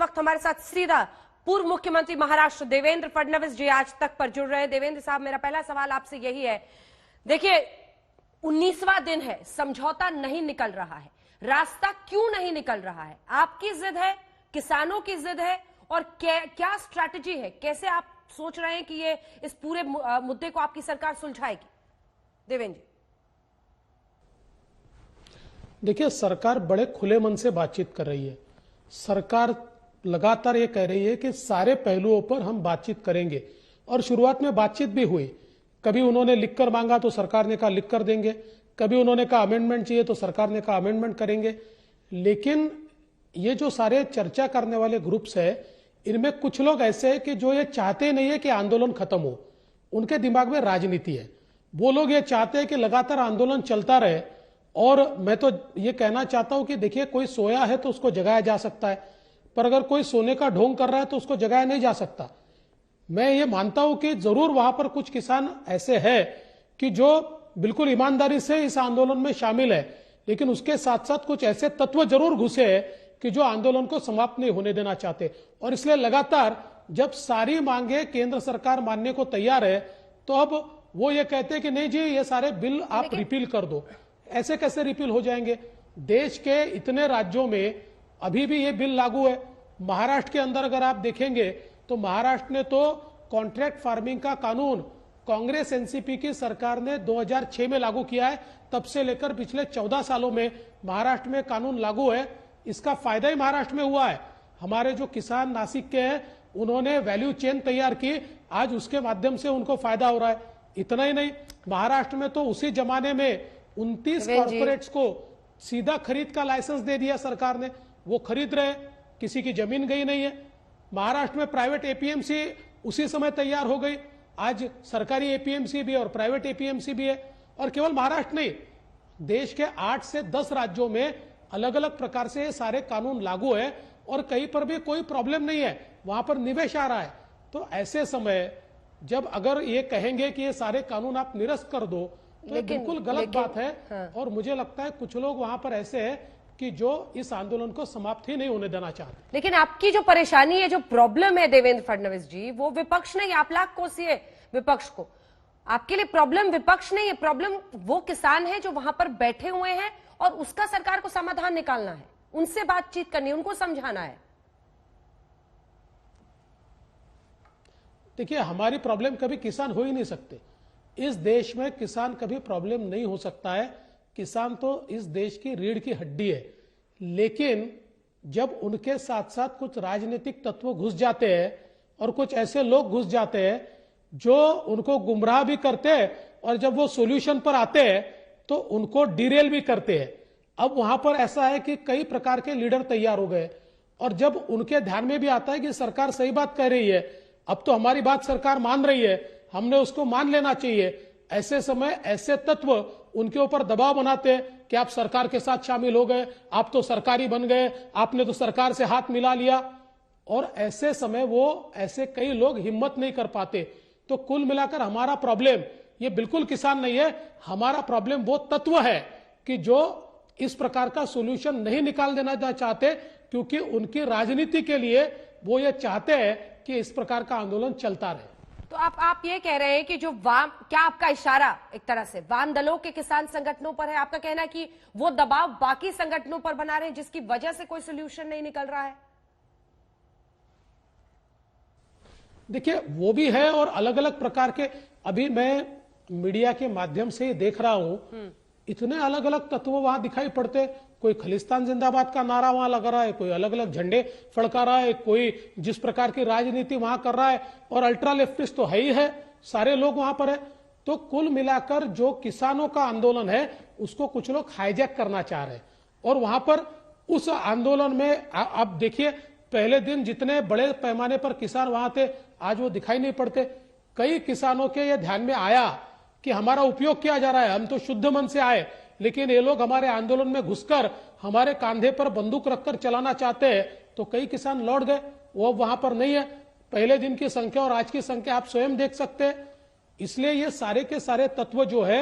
वक्त हमारे साथ सीधा पूर्व मुख्यमंत्री महाराष्ट्र देवेंद्र फडणवीस जी आज तक पर जुड़ रहे हैं। देवेंद्र साहब, मेरा पहला सवाल आपसे यही है, देखिए 19वां दिन है, समझौता नहीं निकल रहा है, रास्ता क्यों नहीं निकल रहा है? आपकी जिद है, किसानों की जिद है, और क्या स्ट्रैटेजी है? कैसे आप सोच रहे हैं कि ये इस पूरे मुद्दे को आपकी सरकार सुलझाएगी? देवेंद्र जी। देखिए, सरकार बड़े खुले मन से बातचीत कर रही है। सरकार लगातार ये कह रही है कि सारे पहलुओं पर हम बातचीत करेंगे, और शुरुआत में बातचीत भी हुई। कभी उन्होंने लिखकर मांगा तो सरकार ने कहा लिख कर देंगे, कभी उन्होंने कहा अमेंडमेंट चाहिए तो सरकार ने कहा अमेंडमेंट करेंगे। लेकिन ये जो सारे चर्चा करने वाले ग्रुप्स है, इनमें कुछ लोग ऐसे हैं कि जो ये चाहते नहीं है कि आंदोलन खत्म हो। उनके दिमाग में राजनीति है। वो लोग ये चाहते हैं कि लगातार आंदोलन चलता रहे। और मैं तो ये कहना चाहता हूं कि देखिए, कोई सोया है तो उसको जगाया जा सकता है, पर अगर कोई सोने का ढोंग कर रहा है तो उसको जगाया नहीं जा सकता। मैं ये मानता हूं कि जरूर वहां पर कुछ किसान ऐसे हैं कि जो बिल्कुल ईमानदारी से इस आंदोलन में शामिल है, लेकिन उसके साथ साथ कुछ ऐसे तत्व जरूर घुसे हैं कि जो आंदोलन को समाप्त नहीं होने देना चाहते। और इसलिए लगातार जब सारी मांगे केंद्र सरकार मानने को तैयार है, तो अब वो ये कहते हैं कि नहीं जी, ये सारे बिल आप रिपील कर दो। ऐसे कैसे रिपील हो जाएंगे? देश के इतने राज्यों में अभी भी ये बिल लागू है। महाराष्ट्र के अंदर अगर आप देखेंगे तो महाराष्ट्र ने तो कॉन्ट्रैक्ट फार्मिंग का कानून कांग्रेस एनसीपी की सरकार ने 2006 में लागू किया है। तब से लेकर पिछले 14 सालों में महाराष्ट्र में कानून लागू है। इसका फायदा ही महाराष्ट्र में हुआ है। हमारे जो किसान नासिक के हैं, उन्होंने वैल्यू चेन तैयार की, आज उसके माध्यम से उनको फायदा हो रहा है। इतना ही नहीं, महाराष्ट्र में तो उसी जमाने में 29 कॉर्पोरेट्स को सीधा खरीद का लाइसेंस दे दिया सरकार ने। वो खरीद रहे, किसी की जमीन गई नहीं है। महाराष्ट्र में प्राइवेट एपीएमसी उसी समय तैयार हो गई। आज सरकारी एपीएमसी भी और प्राइवेट एपीएमसी भी है। और केवल महाराष्ट्र नहीं, देश के 8 से 10 राज्यों में अलग अलग प्रकार से ये सारे कानून लागू है, और कहीं पर भी कोई प्रॉब्लम नहीं है, वहां पर निवेश आ रहा है। तो ऐसे समय जब अगर ये कहेंगे कि ये सारे कानून आप निरस्त कर दो, तो बिल्कुल गलत बात है। हाँ। और मुझे लगता है कुछ लोग वहां पर ऐसे हैं कि जो इस आंदोलन को समाप्त ही नहीं होने देना चाहते। लेकिन आपकी जो परेशानी है, जो प्रॉब्लम है देवेंद्र फडणवीस जी, वो विपक्ष नहीं, आप लाख कोसिए विपक्ष को। आपके लिए प्रॉब्लम विपक्ष नहीं है, प्रॉब्लम वो किसान है जो वहां पर बैठे हुए हैं, और उसका सरकार को समाधान निकालना है, उनसे बातचीत करनी है, उनको समझाना है। देखिए, हमारी प्रॉब्लम कभी किसान हो ही नहीं सकते। इस देश में किसान कभी प्रॉब्लम नहीं हो सकता है। किसान तो इस देश की रीढ़ की हड्डी है। लेकिन जब उनके साथ साथ कुछ राजनीतिक तत्व घुस जाते हैं, और कुछ ऐसे लोग घुस जाते हैं जो उनको गुमराह भी करते हैं, और जब वो सॉल्यूशन पर आते हैं तो उनको डिरेल भी करते हैं। अब वहां पर ऐसा है कि कई प्रकार के लीडर तैयार हो गए, और जब उनके ध्यान में भी आता है कि सरकार सही बात कह रही है, अब तो हमारी बात सरकार मान रही है, हमने उसको मान लेना चाहिए, ऐसे समय ऐसे तत्व उनके ऊपर दबाव बनाते हैं कि आप सरकार के साथ शामिल हो गए, आप तो सरकारी बन गए, आपने तो सरकार से हाथ मिला लिया। और ऐसे समय वो ऐसे कई लोग हिम्मत नहीं कर पाते। तो कुल मिलाकर हमारा प्रॉब्लम ये बिल्कुल किसान नहीं है, हमारा प्रॉब्लम वो तत्व है कि जो इस प्रकार का सोल्यूशन नहीं निकाल देना चाहते, क्योंकि उनकी राजनीति के लिए वो ये चाहते हैं कि इस प्रकार का आंदोलन चलता रहे। तो आप ये कह रहे हैं कि जो वाम, क्या आपका इशारा एक तरह से वाम दलों के किसान संगठनों पर है? आपका कहना है कि वो दबाव बाकी संगठनों पर बना रहे हैं, जिसकी वजह से कोई सोल्यूशन नहीं निकल रहा है? देखिए, वो भी है, और अलग अलग प्रकार के, अभी मैं मीडिया के माध्यम से देख रहा हूं, इतने अलग अलग तत्व वहां दिखाई पड़ते। कोई खलिस्तान जिंदाबाद का नारा वहां लगा रहा है, कोई अलग अलग झंडे फड़का रहा है, कोई जिस प्रकार की राजनीति वहां कर रहा है, और अल्ट्रा लेफ्टिस्ट तो है ही है, सारे लोग वहां पर है। तो कुल मिलाकर जो किसानों का आंदोलन है, उसको कुछ लोग हाईजैक करना चाह रहे हैं। और वहां पर उस आंदोलन में आप देखिए, पहले दिन जितने बड़े पैमाने पर किसान वहां थे, आज वो दिखाई नहीं पड़ते। कई किसानों के ये ध्यान में आया कि हमारा उपयोग किया जा रहा है, हम तो शुद्ध मन से आए, लेकिन ये लोग हमारे आंदोलन में घुसकर हमारे कंधे पर बंदूक रखकर चलाना चाहते हैं। तो कई किसान लौट गए, वो वहां पर नहीं है। पहले दिन की संख्या और आज की संख्या आप स्वयं देख सकते हैं। इसलिए ये सारे के सारे तत्व जो है,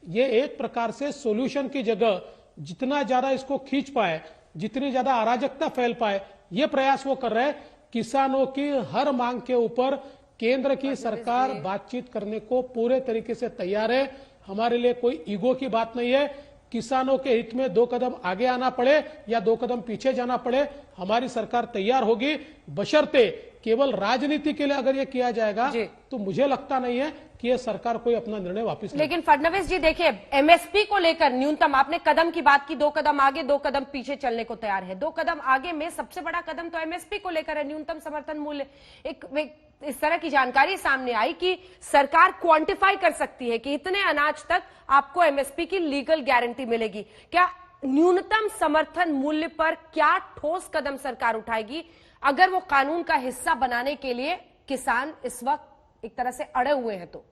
ये एक प्रकार से सॉल्यूशन की जगह जितना ज्यादा इसको खींच पाए, जितनी ज्यादा अराजकता फैल पाए, ये प्रयास वो कर रहे हैं। किसानों की हर मांग के ऊपर केंद्र की सरकार बातचीत करने को पूरे तरीके से तैयार है। हमारे लिए कोई ईगो की बात नहीं है। किसानों के हित में 2 कदम आगे आना पड़े या 2 कदम पीछे जाना पड़े, हमारी सरकार तैयार होगी, बशर्ते केवल राजनीति के लिए अगर ये किया जाएगा तो मुझे लगता नहीं है कि ये सरकार कोई अपना निर्णय वापस ले। लेकिन फडणवीस जी देखिए, एमएसपी को लेकर न्यूनतम आपने कदम की बात की, 2 कदम आगे 2 कदम पीछे चलने को तैयार है। 2 कदम आगे में सबसे बड़ा कदम तो एमएसपी को लेकर है, न्यूनतम समर्थन मूल्य। एक इस तरह की जानकारी सामने आई कि सरकार क्वांटिफाई कर सकती है कि इतने अनाज तक आपको एमएसपी की लीगल गारंटी मिलेगी। क्या न्यूनतम समर्थन मूल्य पर क्या ठोस कदम सरकार उठाएगी अगर वो कानून का हिस्सा बनाने के लिए किसान इस वक्त एक तरह से अड़े हुए हैं? तो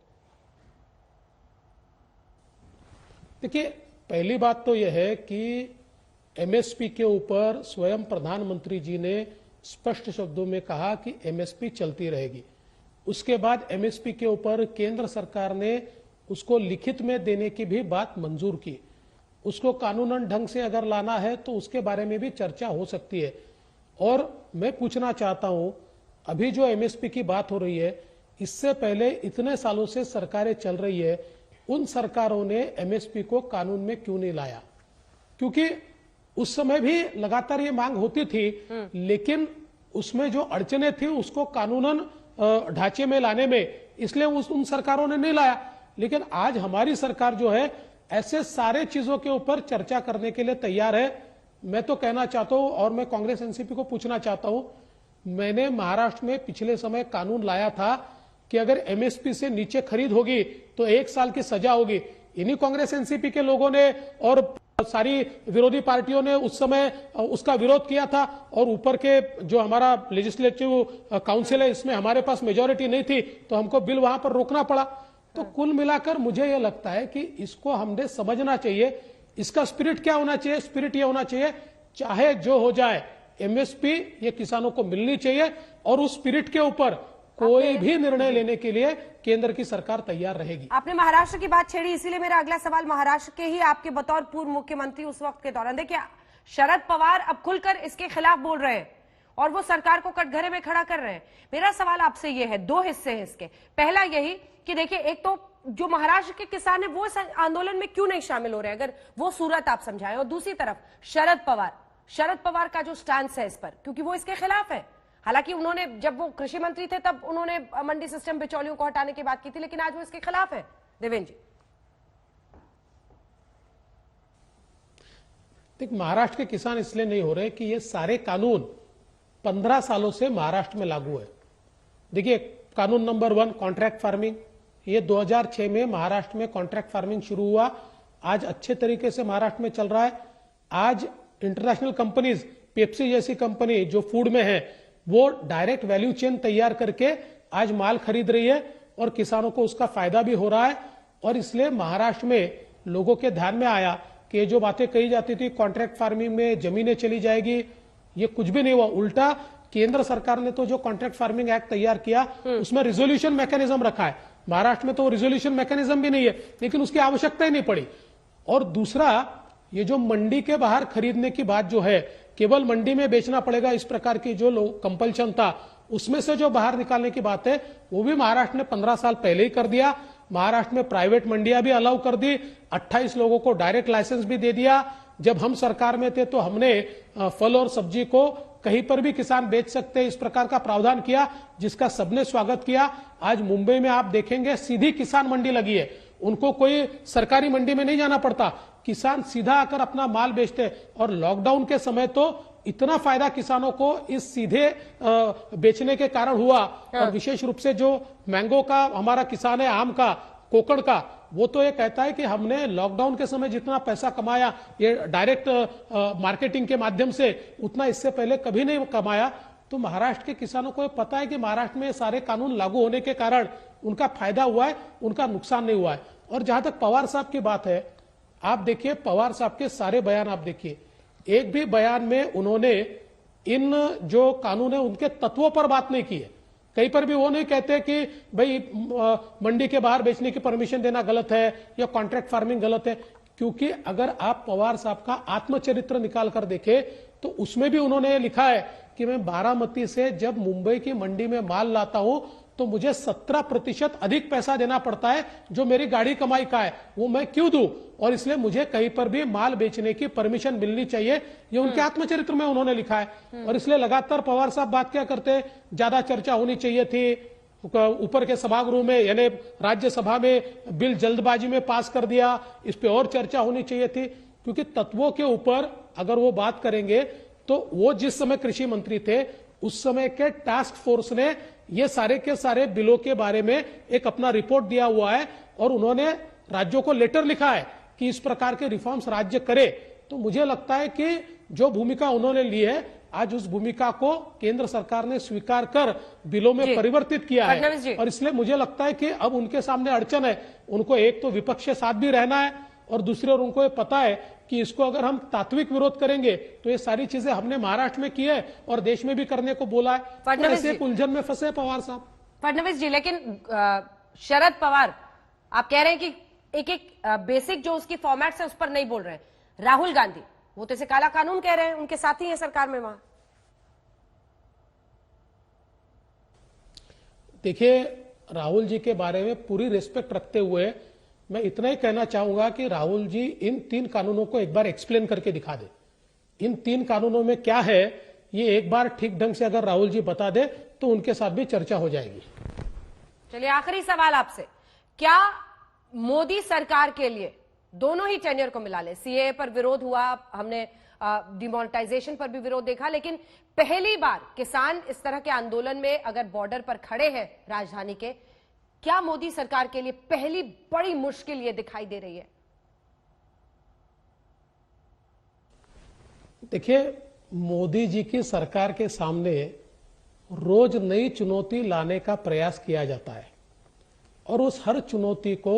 देखिए, पहली बात तो यह है कि एमएसपी के ऊपर स्वयं प्रधानमंत्री जी ने स्पष्ट शब्दों में कहा कि एमएसपी चलती रहेगी। उसके बाद एमएसपी के ऊपर केंद्र सरकार ने उसको लिखित में देने की भी बात मंजूर की। उसको कानूनन ढंग से अगर लाना है तो उसके बारे में भी चर्चा हो सकती है। और मैं पूछना चाहता हूं, अभी जो एमएसपी की बात हो रही है, इससे पहले इतने सालों से सरकारें चल रही है, उन सरकारों ने एमएसपी को कानून में क्यों नहीं लाया? क्योंकि उस समय भी लगातार ये मांग होती थी, लेकिन उसमें जो अड़चने थी उसको कानूनन ढांचे में लाने में, इसलिए उन सरकारों ने नहीं लाया। लेकिन आज हमारी सरकार जो है ऐसे सारे चीजों के ऊपर चर्चा करने के लिए तैयार है। मैं तो कहना चाहता हूं और मैं कांग्रेस एनसीपी को पूछना चाहता हूं, मैंने महाराष्ट्र में पिछले समय कानून लाया था कि अगर एमएसपी से नीचे खरीद होगी तो 1 साल की सजा होगी। इन्हीं कांग्रेस एनसीपी के लोगों ने और सारी विरोधी पार्टियों ने उस समय उसका विरोध किया था, और ऊपर के जो हमारा लेजिस्लेटिव काउंसिल है इसमें हमारे पास मेजोरिटी नहीं थी, तो हमको बिल वहां पर रोकना पड़ा। तो कुल मिलाकर मुझे यह लगता है कि इसको हमने समझना चाहिए, इसका स्पिरिट क्या होना चाहिए। स्पिरिट यह होना चाहिए, चाहे जो हो जाए एमएसपी ये किसानों को मिलनी चाहिए, और उस स्पिरिट के ऊपर कोई भी निर्णय लेने के लिए केंद्र की सरकार तैयार रहेगी। आपने महाराष्ट्र की बात छेड़ी, इसीलिए मेरा अगला सवाल महाराष्ट्र के ही आपके बतौर पूर्व मुख्यमंत्री उस वक्त के दौरान। देखिए, शरद पवार अब खुलकर इसके खिलाफ बोल रहे हैं और वो सरकार को कटघरे में खड़ा कर रहे हैं। मेरा सवाल आपसे ये है, 2 हिस्से हैं इसके। पहला यही कि देखिए, एक तो जो महाराष्ट्र के किसान है वो इस आंदोलन में क्यों नहीं शामिल हो रहे हैं, अगर वो सूरत आप समझाएं। और दूसरी तरफ शरद पवार का जो स्टैंड है इस पर, क्योंकि वो इसके खिलाफ है। हालांकि उन्होंने, जब वो कृषि मंत्री थे तब उन्होंने मंडी सिस्टम बिचौलियों को हटाने की बात की थी, लेकिन आज वो इसके खिलाफ है। देवेंद्र जी, देख, महाराष्ट्र के किसान इसलिए नहीं हो रहे कि ये सारे कानून 15 सालों से महाराष्ट्र में लागू है। देखिए, कानून नंबर 1 कॉन्ट्रैक्ट फार्मिंग, ये 2006 में महाराष्ट्र में कॉन्ट्रैक्ट फार्मिंग शुरू हुआ, आज अच्छे तरीके से महाराष्ट्र में चल रहा है। आज इंटरनेशनल कंपनीज, पेप्सी जैसी कंपनी जो फूड में है, वो डायरेक्ट वैल्यू चेन तैयार करके आज माल खरीद रही है और किसानों को उसका फायदा भी हो रहा है। और इसलिए महाराष्ट्र में लोगों के ध्यान में आया कि जो बातें कही जाती थी कॉन्ट्रैक्ट फार्मिंग में जमीनें चली जाएगी, ये कुछ भी नहीं हुआ। उल्टा केंद्र सरकार ने तो जो कॉन्ट्रैक्ट फार्मिंग एक्ट तैयार किया उसमें रिजोल्यूशन मैकेनिज्म रखा है। महाराष्ट्र में तो रिजोल्यूशन मैकेनिज्म भी नहीं है, लेकिन उसकी आवश्यकता ही नहीं पड़ी। और दूसरा, ये जो मंडी के बाहर खरीदने की बात जो है, केवल मंडी में बेचना पड़ेगा इस प्रकार की जो कंपल्शन था, उसमें से जो बाहर निकालने की बात है वो भी महाराष्ट्र ने 15 साल पहले ही कर दिया। महाराष्ट्र में प्राइवेट मंडियां भी अलाउ कर दी, 28 लोगों को डायरेक्ट लाइसेंस भी दे दिया। जब हम सरकार में थे तो हमने फल और सब्जी को कहीं पर भी किसान बेच सकते हैं इस प्रकार का प्रावधान किया, जिसका सबने स्वागत किया। आज मुंबई में आप देखेंगे सीधी किसान मंडी लगी है, उनको कोई सरकारी मंडी में नहीं जाना पड़ता, किसान सीधा आकर अपना माल बेचते हैं। और लॉकडाउन के समय तो इतना फायदा किसानों को इस सीधे बेचने के कारण हुआ। और विशेष रूप से जो मैंगो का हमारा किसान है, आम का, कोकड़ का, वो तो ये कहता है कि हमने लॉकडाउन के समय जितना पैसा कमाया ये डायरेक्ट मार्केटिंग के माध्यम से, उतना इससे पहले कभी नहीं कमाया। तो महाराष्ट्र के किसानों को पता है कि महाराष्ट्र में सारे कानून लागू होने के कारण उनका फायदा हुआ है, उनका नुकसान नहीं हुआ है। और जहां तक पवार साहब की बात है, आप देखिए पवार साहब के सारे बयान आप देखिए, एक भी बयान में उन्होंने इन जो कानून है उनके तत्वों पर बात नहीं की है। कहीं पर भी वो नहीं कहते कि भाई मंडी के बाहर बेचने की परमिशन देना गलत है या कॉन्ट्रैक्ट फार्मिंग गलत है। क्योंकि अगर आप पवार साहब का आत्मचरित्र निकाल कर देखें तो उसमें भी उन्होंने लिखा है कि मैं बारामती से जब मुंबई की मंडी में माल लाता हूं तो मुझे 17% अधिक पैसा देना पड़ता है, जो मेरी गाड़ी कमाई का है, वो मैं क्यों दूं? और इसलिए मुझे कहीं पर भी माल बेचने की परमिशन मिलनी चाहिए, ये उनके आत्मचरित्र में उन्होंने लिखा है। और इसलिए लगातार पवार साहब बात क्या करते हैं, ज्यादा चर्चा होनी चाहिए थी, ऊपर के सभागृह में यानी राज्यसभा में बिल जल्दबाजी में पास कर दिया, इस पे और चर्चा होनी चाहिए थी। क्योंकि तत्वों के ऊपर अगर वो बात करेंगे तो वो जिस समय कृषि मंत्री थे उस समय के टास्क फोर्स ने ये सारे के सारे बिलों के बारे में एक अपना रिपोर्ट दिया हुआ है और उन्होंने राज्यों को लेटर लिखा है कि इस प्रकार के रिफॉर्म्स राज्य करे। तो मुझे लगता है कि जो भूमिका उन्होंने ली है, आज उस भूमिका को केंद्र सरकार ने स्वीकार कर बिलों में परिवर्तित किया है। और इसलिए मुझे लगता है कि अब उनके सामने अड़चन है, उनको एक तो विपक्ष के साथ भी रहना है और दूसरे और उनको ये पता है कि इसको अगर हम तात्विक विरोध करेंगे तो ये सारी चीजें हमने महाराष्ट्र में की है और देश में भी करने को बोला है। तो ऐसे उलझन में फंसे पवार साहब। फडणवीस जी, लेकिन शरद पवार आप कह रहे हैं कि एक बेसिक जो उसकी फॉर्मेट्स है उस पर नहीं बोल रहे हैं। राहुल गांधी वो तो इसे काला कानून कह रहे हैं, उनके साथी हैं सरकार में वहां। देखिए, राहुल जी के बारे में पूरी रिस्पेक्ट रखते हुए मैं इतना ही कहना चाहूंगा कि राहुल जी इन 3 कानूनों को एक बार एक्सप्लेन करके दिखा दे। इन 3 कानूनों में क्या है ये एक बार ठीक ढंग से अगर राहुल जी बता दे तो उनके साथ भी चर्चा हो जाएगी। चलिए, आखिरी सवाल आपसे, क्या मोदी सरकार के लिए दोनों ही टेन्योर को मिला ले, सीए पर विरोध हुआ, हमने डिमोनेटाइजेशन पर भी विरोध देखा, लेकिन पहली बार किसान इस तरह के आंदोलन में अगर बॉर्डर पर खड़े हैं राजधानी के, क्या मोदी सरकार के लिए पहली बड़ी मुश्किल ये दिखाई दे रही है? देखिए, मोदी जी की सरकार के सामने रोज नई चुनौती लाने का प्रयास किया जाता है और उस हर चुनौती को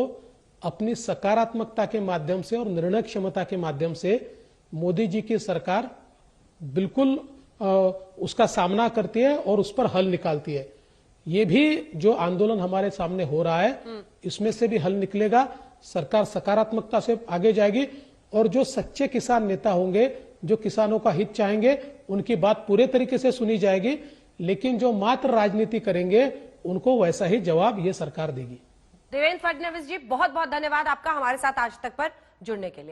अपनी सकारात्मकता के माध्यम से और निर्णय क्षमता के माध्यम से मोदी जी की सरकार बिल्कुल उसका सामना करती है और उस पर हल निकालती है। ये भी जो आंदोलन हमारे सामने हो रहा है इसमें से भी हल निकलेगा। सरकार सकारात्मकता से आगे जाएगी और जो सच्चे किसान नेता होंगे, जो किसानों का हित चाहेंगे, उनकी बात पूरे तरीके से सुनी जाएगी। लेकिन जो मात्र राजनीति करेंगे उनको वैसा ही जवाब ये सरकार देगी। देवेंद्र फडणवीस जी, बहुत बहुत धन्यवाद आपका हमारे साथ आज तक पर जुड़ने के लिए।